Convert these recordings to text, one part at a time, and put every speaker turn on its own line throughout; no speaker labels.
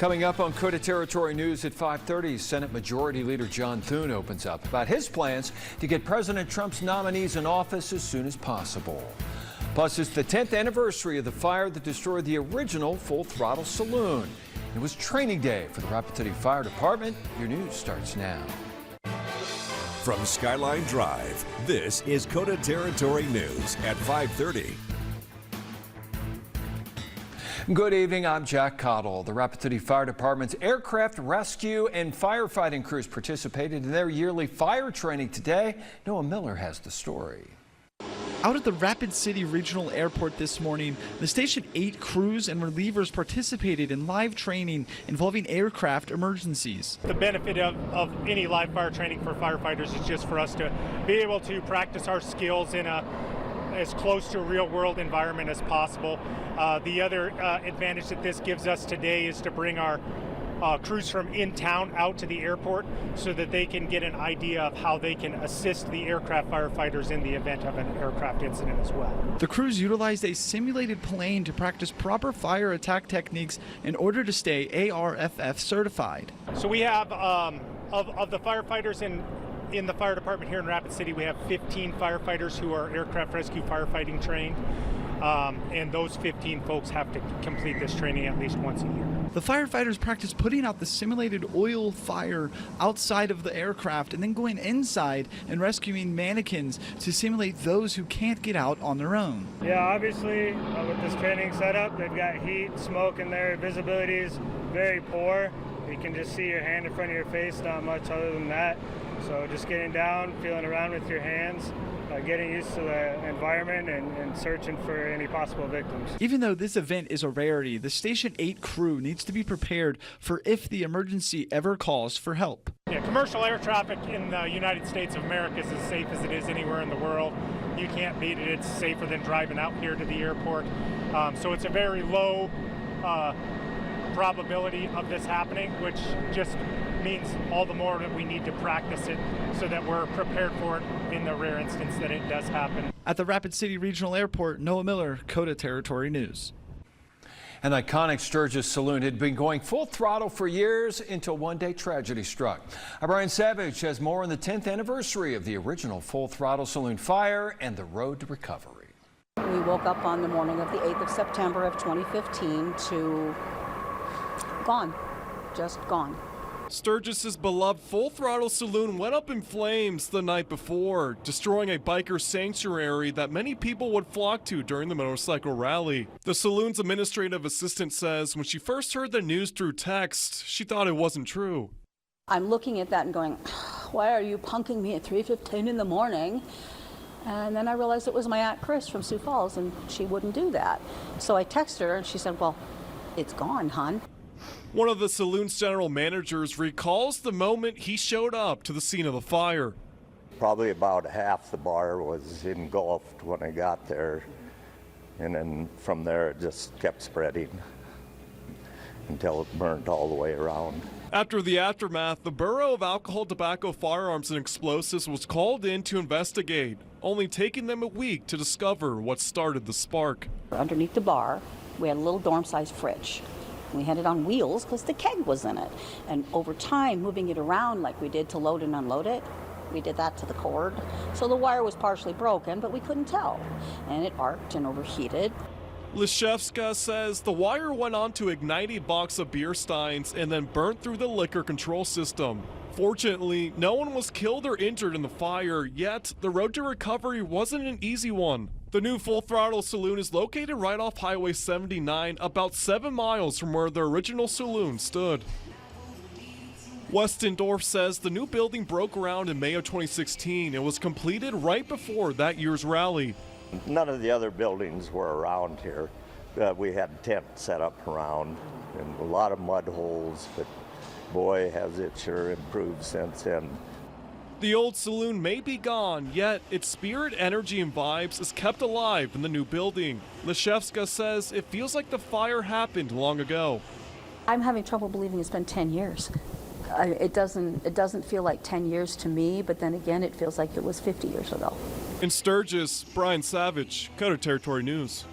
Coming up on KOTA Territory News at 5:30, Senate Majority Leader John Thune opens up about his plans to get President Trump's nominees in office as soon as possible. Plus, it's the 10th anniversary of the fire that destroyed the original Full Throttle Saloon. It was training day for the Rapid City Fire Department. Your news starts now.
From Skyline Drive, this is KOTA Territory News at 5:30.
Good evening, I'm Jack Cottle. The Rapid City Fire Department's aircraft rescue and firefighting crews participated in their yearly fire training today. Noah Miller has the story.
Out at the Rapid City Regional Airport this morning, the Station 8 crews and relievers participated in live training involving aircraft emergencies.
The benefit of any live fire training for firefighters is just for us to be able to practice our skills in as close to a real-world environment as possible. The other advantage that this gives us today is to bring our crews from in town out to the airport so that they can get an idea of how they can assist the aircraft firefighters in the event of an aircraft incident as well.
The crews utilized a simulated plane to practice proper fire attack techniques in order to stay ARFF certified.
So we have, of the firefighters in the fire department here in Rapid City, we have 15 firefighters who are aircraft rescue firefighting trained. And those 15 folks have to complete this training at least once a year.
The firefighters practice putting out the simulated oil fire outside of the aircraft and then going inside and rescuing mannequins to simulate those who can't get out on their own.
Yeah, obviously with this training setup, they've got heat, smoke in there, visibility is very poor. You can just see your hand in front of your face, not much other than that. So just getting down, feeling around with your hands, getting used to the environment and searching for any possible victims.
Even though this event is a rarity, the Station 8 crew needs to be prepared for if the emergency ever calls for help.
Yeah, commercial air traffic in the United States of America is as safe as it is anywhere in the world. You can't beat it. It's safer than driving out here to the airport. So it's a very low probability of this happening, which just means all the more that we need to practice it so that we're prepared for it in the rare instance that it does happen.
At the Rapid City Regional Airport, Noah Miller, KOTA Territory News.
An iconic Sturgis saloon had been going full throttle for years until one day tragedy struck. Brian Savage has more on the 10th anniversary of the original Full Throttle Saloon fire and the road to recovery.
We woke up on the morning of the 8th of September of 2015 to gone, just gone.
Sturgis's beloved Full Throttle Saloon went up in flames the night before, destroying a biker sanctuary that many people would flock to during the motorcycle rally. The saloon's administrative assistant says when she first heard the news through text, she thought it wasn't true.
I'm looking at that and going, why are you punking me at 3:15 in the morning? And then I realized it was my Aunt Chris from Sioux Falls, and she wouldn't do that. So I texted her, and she said, well, it's gone, hon.
One of the saloon's general managers recalls the moment he showed up to the scene of the fire.
Probably about half the bar was engulfed when I got there, and then from there it just kept spreading until it burned all the way around.
After the aftermath, the Bureau of Alcohol, Tobacco, Firearms, and Explosives was called in to investigate, only taking them a week to discover what started the spark.
Underneath the bar, we had a little dorm-sized fridge. We had it on wheels because the keg was in it. And over time, moving it around like we did to load and unload it, we did that to the cord. So the wire was partially broken, but we couldn't tell. And it arced and overheated.
Lishevska says the wire went on to ignite a box of beer steins and then burnt through the liquor control system. Fortunately, no one was killed or injured in the fire, yet the road to recovery wasn't an easy one. The new Full Throttle Saloon is located right off Highway 79, about 7 miles from where the original saloon stood. Westendorf says the new building broke ground in May of 2016 and was completed right before that year's rally.
None of the other buildings were around here. We had tents set up around and a lot of mud holes, but boy, has it sure improved since then.
The old saloon may be gone, yet its spirit, energy, and vibes is kept alive in the new building. Lishevska says it feels like the fire happened long ago.
I'm having trouble believing it's been 10 years. It doesn't feel like 10 years to me, but then again, it feels like it was 50 years ago.
In Sturgis, Brian Savage, KOTA Territory News.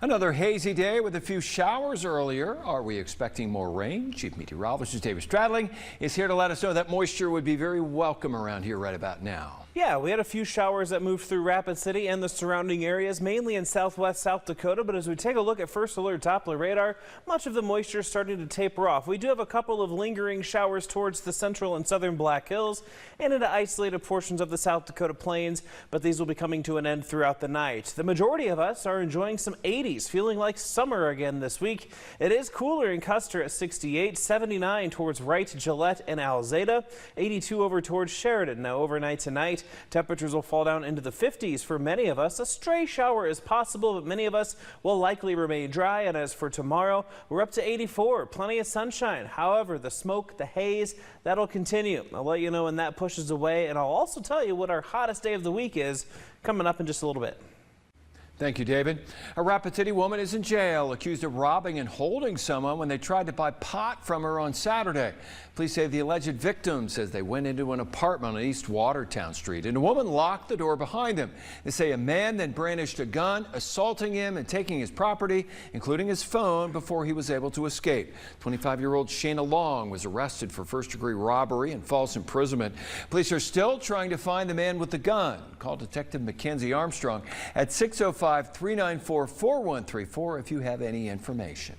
Another hazy day with a few showers earlier. Are we expecting more rain? Chief Meteorologist David Stradling is here to let us know that moisture would be very welcome around here right about now.
Yeah, we had a few showers that moved through Rapid City and the surrounding areas, mainly in southwest South Dakota. But as we take a look at first alert Doppler radar, much of the moisture is starting to taper off. We do have a couple of lingering showers towards the central and southern Black Hills and into isolated portions of the South Dakota plains, but these will be coming to an end throughout the night. The majority of us are enjoying some 80s, feeling like summer again this week. It is cooler in Custer at 68, 79 towards Wright, Gillette, and Alzada, 82 over towards Sheridan. Now overnight tonight, temperatures will fall down into the 50s for many of us. A stray shower is possible, but many of us will likely remain dry. And as for tomorrow, we're up to 84, plenty of sunshine. However, the smoke, the haze, that'll continue. I'll let you know when that pushes away, and I'll also tell you what our hottest day of the week is coming up in just a little bit.
Thank you, David. A Rapid City woman is in jail accused of robbing and holding someone when they tried to buy pot from her on Saturday. Police say the alleged victim says they went into an apartment on East Watertown Street and a woman locked the door behind them. They say a man then brandished a gun, assaulting him and taking his property, including his phone, before he was able to escape. 25-year-old Shayna Long was arrested for first-degree robbery and false imprisonment. Police are still trying to find the man with the gun. Call Detective Mackenzie Armstrong at 605-394-4134 if you have any information.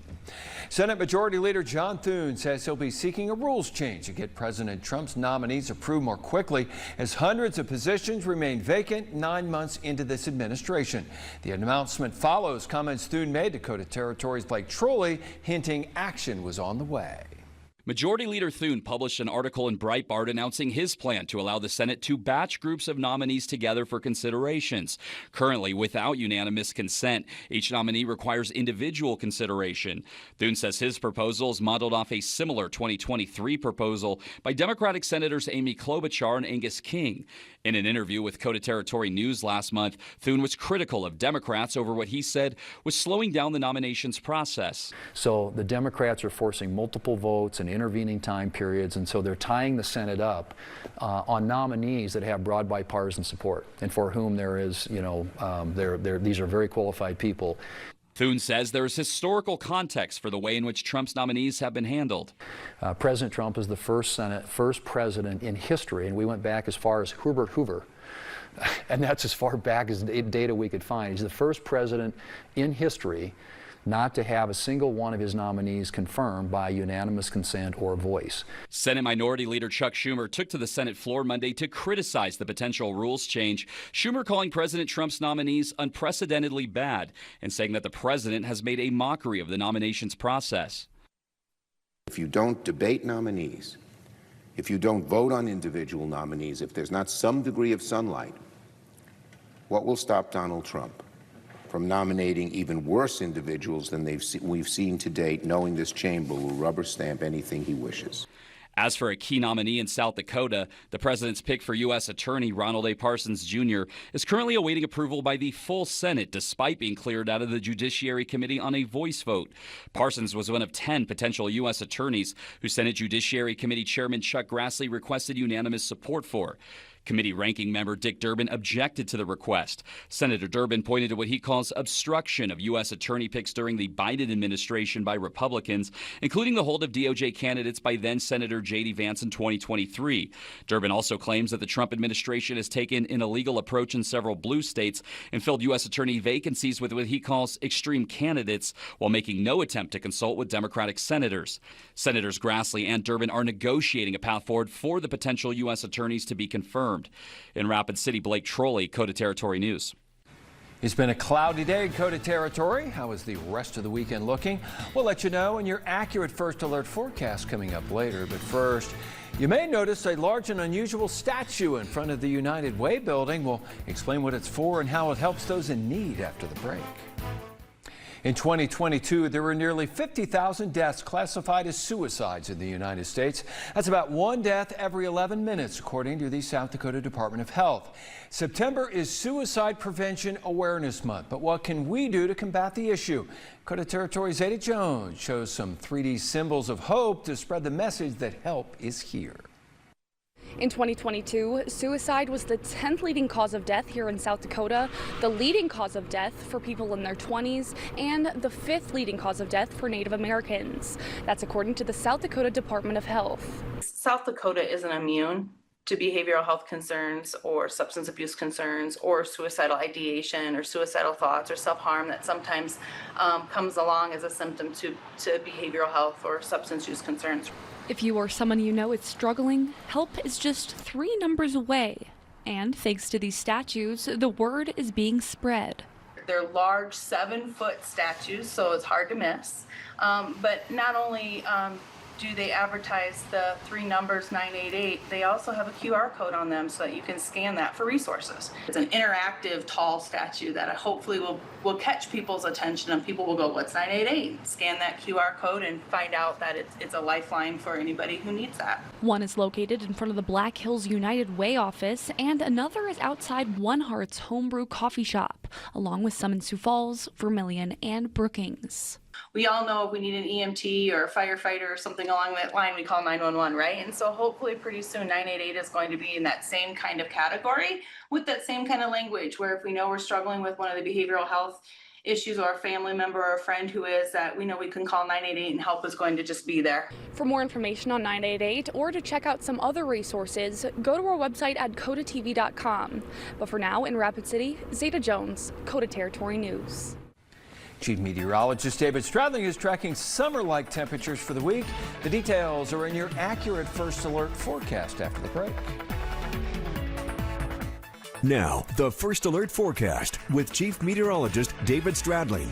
Senate Majority Leader John Thune says he'll be seeking a rules change to get President Trump's nominees approved more quickly as hundreds of positions remain vacant 9 months into this administration. The announcement follows comments Thune made to KOTA Territory's Blake Trolley, hinting action was on the way.
Majority Leader Thune published an article in Breitbart announcing his plan to allow the Senate to batch groups of nominees together for considerations. Currently, without unanimous consent, each nominee requires individual consideration. Thune says his proposal is modeled off a similar 2023 proposal by Democratic Senators Amy Klobuchar and Angus King. In an interview with KOTA Territory News last month, Thune was critical of Democrats over what he said was slowing down the nominations process.
So the Democrats are forcing multiple votes and intervening time periods, and so they're tying the Senate up on nominees that have broad bipartisan support and for whom there is, these are very qualified people.
Thune says there is historical context for the way in which Trump's nominees have been handled.
President Trump is the first president in history, and we went back as far as Herbert Hoover, and that's as far back as data we could find. He's the first president in history not to have a single one of his nominees confirmed by unanimous consent or voice.
Senate Minority Leader Chuck Schumer took to the Senate floor Monday to criticize the potential rules change. Schumer calling President Trump's nominees unprecedentedly bad and saying that the president has made a mockery of the nominations process.
If you don't debate nominees, if you don't vote on individual nominees, if there's not some degree of sunlight, what will stop Donald Trump from nominating even worse individuals than we've seen to date, knowing this chamber will rubber stamp anything he wishes?
As for a key nominee in South Dakota, the president's pick for U.S. Attorney Ronald A. Parsons Jr. is currently awaiting approval by the full Senate, despite being cleared out of the Judiciary Committee on a voice vote. Parsons was one of 10 potential U.S. attorneys who Senate Judiciary Committee Chairman Chuck Grassley requested unanimous support for. Committee ranking member Dick Durbin objected to the request. Senator Durbin pointed to what he calls obstruction of U.S. attorney picks during the Biden administration by Republicans, including the hold of DOJ candidates by then-Senator J.D. Vance in 2023. Durbin also claims that the Trump administration has taken an illegal approach in several blue states and filled U.S. attorney vacancies with what he calls extreme candidates, while making no attempt to consult with Democratic senators. Senators Grassley and Durbin are negotiating a path forward for the potential U.S. attorneys to be confirmed. In Rapid City, Blake Trolley, KOTA Territory News.
It's been a cloudy day in KOTA Territory. How is the rest of the weekend looking? We'll let you know in your accurate first alert forecast coming up later. But first, you may notice a large and unusual statue in front of the United Way building. We'll explain what it's for and how it helps those in need after the break. In 2022, there were nearly 50,000 deaths classified as suicides in the United States. That's about one death every 11 minutes, according to the South Dakota Department of Health. September is Suicide Prevention Awareness Month, but what can we do to combat the issue? KOTA Territory's Zeta Jones shows some 3D symbols of hope to spread the message that help is here.
In 2022, suicide was the 10th leading cause of death here in South Dakota, the leading cause of death for people in their 20s, and the 5th leading cause of death for Native Americans. That's according to the South Dakota Department of Health.
South Dakota isn't immune to behavioral health concerns or substance abuse concerns or suicidal ideation or suicidal thoughts or self-harm that sometimes comes along as a symptom to behavioral health or substance use concerns.
If you or someone you know is struggling, help is just 3 numbers away. And thanks to these statues, the word is being spread.
They're large 7-foot statues, so it's hard to miss. But not only do they advertise the 3 numbers 988, they also have a QR code on them so that you can scan that for resources. It's an interactive tall statue that hopefully will catch people's attention, and people will go, what's 988? Scan that QR code and find out that it's a lifeline for anybody who needs that.
One is located in front of the Black Hills United Way office, and another is outside One Heart's homebrew coffee shop, along with some in Sioux Falls, Vermilion, and Brookings.
We all know if we need an EMT or a firefighter or something along that line, we call 911, right? And so hopefully pretty soon 988 is going to be in that same kind of category with that same kind of language, where if we know we're struggling with one of the behavioral health issues or a family member or a friend who is, that we know we can call 988 and help is going to just be there.
For more information on 988 or to check out some other resources, go to our website at kotatv.com. But for now, in Rapid City, Zeta Jones, KOTA Territory News.
Chief Meteorologist David Stradling is tracking summer-like temperatures for the week. The details are in your accurate First Alert forecast after the break.
Now, the First Alert forecast with Chief Meteorologist David Stradling.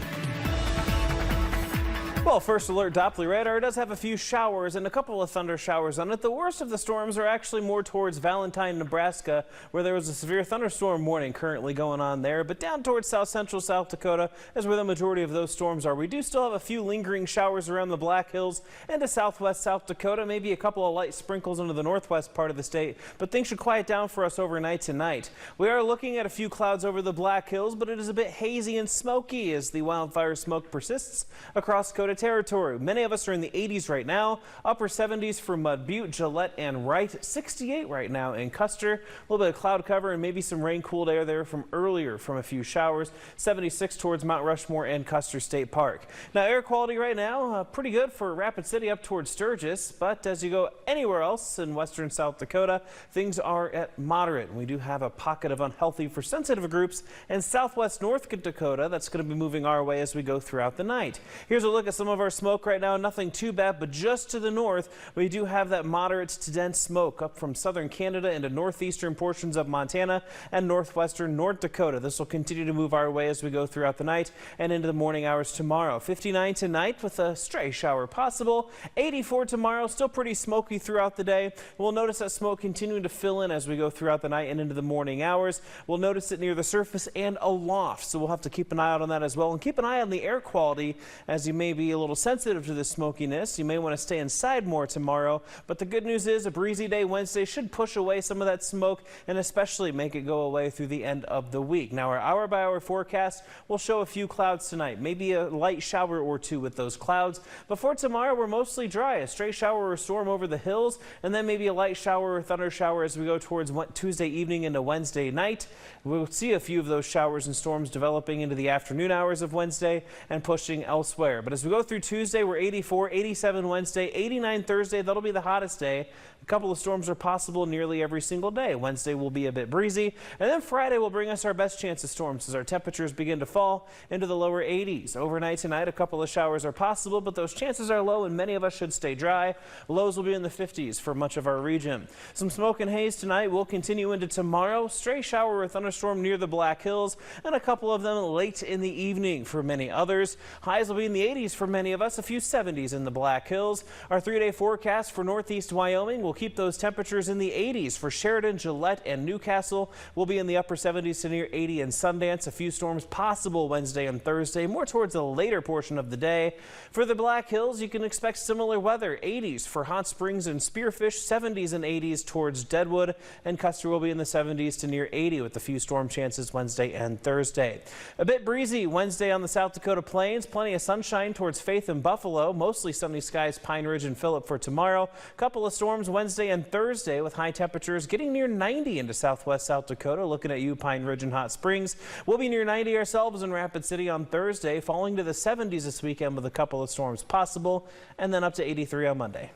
Well, First Alert Doppler radar does have a few showers and a couple of thunder showers on it. The worst of the storms are actually more towards Valentine, Nebraska, where there was a severe thunderstorm warning currently going on there. But down towards south central South Dakota is where the majority of those storms are. We do still have a few lingering showers around the Black Hills and to southwest South Dakota, maybe a couple of light sprinkles into the northwest part of the state. But things should quiet down for us overnight tonight. We are looking at a few clouds over the Black Hills, but it is a bit hazy and smoky as the wildfire smoke persists across KOTA territory. Many of us are in the 80s right now, upper 70s for Mud Butte, Gillette, and Wright, 68 right now in Custer. A little bit of cloud cover and maybe some rain cooled air there from earlier from a few showers. 76 towards Mount Rushmore and Custer State Park. Now air quality right now pretty good for Rapid City up towards Sturgis, but as you go anywhere else in western South Dakota, things are at moderate. We do have a pocket of unhealthy for sensitive groups in southwest North Dakota that's going to be moving our way as we go throughout the night. Here's a look at some of our smoke right now. Nothing too bad, but just to the north, we do have that moderate to dense smoke up from southern Canada into northeastern portions of Montana and northwestern North Dakota. This will continue to move our way as we go throughout the night and into the morning hours tomorrow. 59 tonight with a stray shower possible. 84 tomorrow, still pretty smoky throughout the day. We'll notice that smoke continuing to fill in as we go throughout the night and into the morning hours. We'll notice it near the surface and aloft, so we'll have to keep an eye out on that as well. And keep an eye on the air quality, as you may be a little sensitive to the smokiness. You may want to stay inside more tomorrow, but the good news is a breezy day Wednesday should push away some of that smoke and especially make it go away through the end of the week. Now our hour-by-hour forecast will show a few clouds tonight, maybe a light shower or two with those clouds. Before tomorrow, we're mostly dry, a stray shower or storm over the hills, and then maybe a light shower or thunder shower as we go towards Tuesday evening into Wednesday night. We'll see a few of those showers and storms developing into the afternoon hours of Wednesday and pushing elsewhere. But as we go through Tuesday, we're 84, 87 Wednesday, 89 Thursday. That'll be the hottest day. A couple of storms are possible nearly every single day. Wednesday will be a bit breezy, and then Friday will bring us our best chance of storms as our temperatures begin to fall into the lower 80s. Overnight tonight, a couple of showers are possible, but those chances are low and many of us should stay dry. Lows will be in the 50s for much of our region. Some smoke and haze tonight will continue into tomorrow. Stray shower or thunderstorm near the Black Hills, and a couple of them late in the evening for many others. Highs will be in the 80s for many of us, a few 70s in the Black Hills. Our 3-day forecast for northeast Wyoming will keep those temperatures in the 80s for Sheridan, Gillette, and Newcastle. We'll be in the upper 70s to near 80 in Sundance. A few storms possible Wednesday and Thursday, more towards the later portion of the day. For the Black Hills, you can expect similar weather. 80s for Hot Springs and Spearfish, 70s and 80s towards Deadwood, and Custer will be in the 70s to near 80 with a few storm chances Wednesday and Thursday. A bit breezy Wednesday on the South Dakota plains. Plenty of sunshine towards Faith in Buffalo. Mostly sunny skies, Pine Ridge and Phillip for tomorrow. Couple of storms Wednesday and Thursday with high temperatures getting near 90 into southwest South Dakota. Looking at you, Pine Ridge and Hot Springs. We'll be near 90 ourselves in Rapid City on Thursday, falling to the 70s this weekend with a couple of storms possible, and then up to 83 on Monday.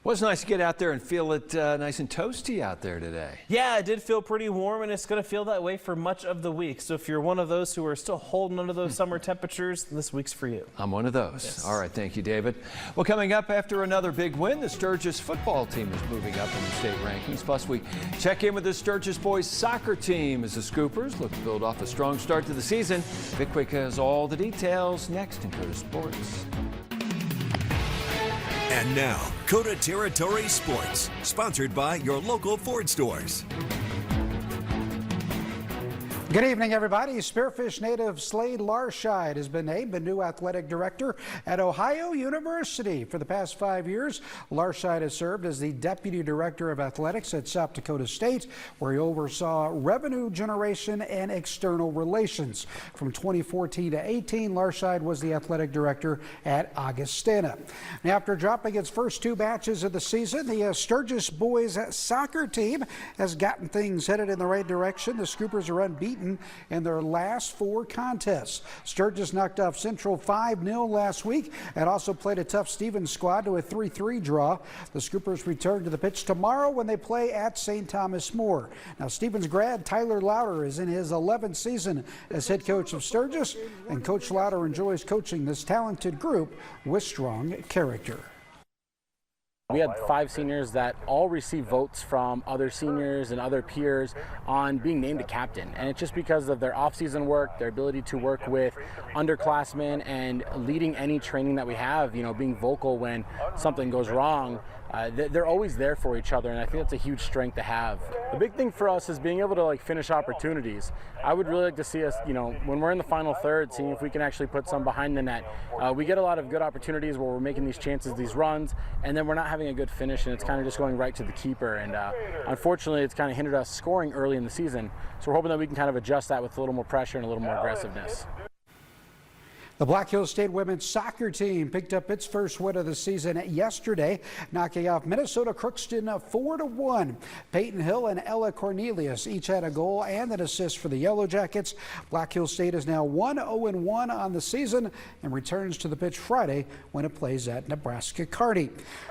Well, it's nice to get out there and feel it nice and toasty out there today.
Yeah, it did feel pretty warm, and it's going to feel that way for much of the week. So if you're one of those who are still holding under those summer temperatures, this week's for you.
I'm one of those. Yes. All right, thank you, David. Well, coming up after another big win, the Sturgis football team is moving up in the state rankings. Plus, we check in with the Sturgis boys soccer team as the Scoopers look to build off a strong start to the season. Vic Quick has all the details next in KOTA Sports.
And now, KOTA Territory Sports, sponsored by your local Ford stores.
Good evening, everybody. Spearfish native Slade Larscheid has been named the new athletic director at Ohio University. For the past 5 years, Larscheid has served as the deputy director of athletics at South Dakota State, where he oversaw revenue generation and external relations. From 2014 to 18, Larscheid was the athletic director at Augustana. Now, after dropping its first 2 matches of the season, the Sturgis boys soccer team has gotten things headed in the right direction. The Scoopers are unbeaten in their last 4 contests. Sturgis knocked off Central 5-0 last week and also played a tough Stevens squad to a 3-3 draw. The Scoopers return to the pitch tomorrow when they play at St. Thomas More. Now, Stevens grad Tyler Louder is in his 11th season as head coach of Sturgis, and Coach Louder enjoys coaching this talented group with strong character.
We had 5 seniors that all received votes from other seniors and other peers on being named a captain. And it's just because of their off-season work, their ability to work with underclassmen and leading any training that we have, you know, being vocal when something goes wrong. They're always there for each other, and I think that's a huge strength to have. The big thing for us is being able to finish opportunities. I would really like to see us, when we're in the final third, seeing if we can actually put some behind the net. We get a lot of good opportunities where we're making these chances, these runs, and then we're not having a good finish, and it's kind of just going right to the keeper. And unfortunately, it's kind of hindered us scoring early in the season. So we're hoping that we can kind of adjust that with a little more pressure and a little more aggressiveness.
The Black Hills State women's soccer team picked up its first win of the season yesterday, knocking off Minnesota Crookston 4-1. Peyton Hill and Ella Cornelius each had a goal and an assist for the Yellow Jackets. Black Hills State is now 1-0-1 on the season and returns to the pitch Friday when it plays at Nebraska Kearney.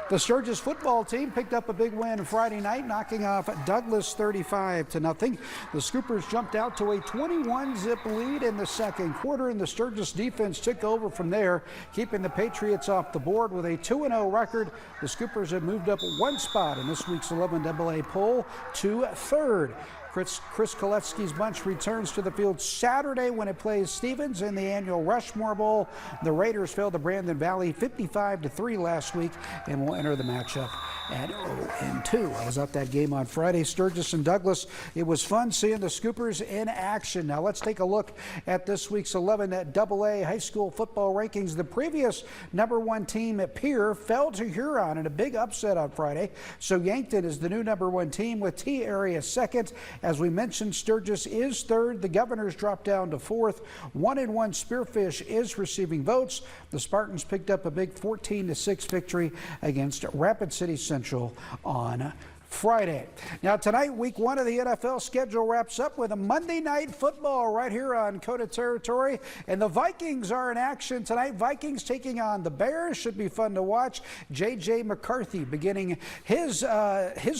The Sturgis football team picked up a big win Friday night, knocking off Douglas 35-0. The Scoopers jumped out to a 21-zip lead in the second quarter, and the Sturgis defense took over from there, keeping the Patriots off the board with a 2-0 record. The Scoopers have moved up 1 spot in this week's 11AA poll to 3rd. Chris Koletsky's bunch returns to the field Saturday when it plays Stevens in the annual Rushmore Bowl. The Raiders fell to Brandon Valley 55-3 last week and will enter the matchup at 0-2. I was at that game on Friday. Sturgis and Douglas. It was fun seeing the Scoopers in action. Now let's take a look at this week's 11AA high school football rankings. The previous #1 team at Pierre fell to Huron in a big upset on Friday. So Yankton is the new #1 team with T Area 2nd. As we mentioned, Sturgis is 3rd. The Governors dropped down to 4th. 1-1 Spearfish is receiving votes. The Spartans picked up a big 14-6 victory against Rapid City Central on Friday. Now tonight, week 1 of the NFL schedule wraps up with a Monday night football right here on KOTA territory, and the Vikings are in action tonight. Vikings taking on the Bears. Should be fun to watch. J.J. McCarthy beginning his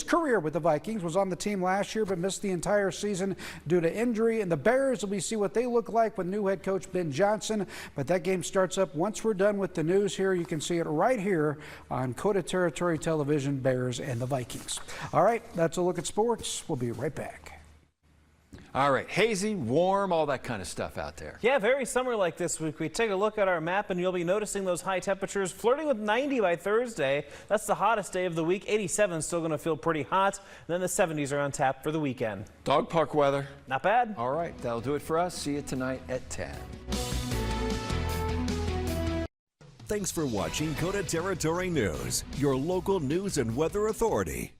career with the Vikings, was on the team last year but missed the entire season due to injury. And the Bears, we see what they look like with new head coach Ben Johnson, but that game starts up once we're done with the news here. You can see it right here on KOTA territory television, Bears and the Vikings. All right, that's a look at sports. We'll be right back.
All right, hazy, warm, all that kind of stuff out there.
Yeah, very summer-like this week. We take a look at our map, and you'll be noticing those high temperatures flirting with 90 by Thursday. That's the hottest day of the week. 87 is still going to feel pretty hot. And then the 70s are on tap for the weekend.
Dog park weather.
Not bad.
All right, that'll do it for us. See you tonight at 10.
Thanks for watching KOTA Territory News, your local news and weather authority.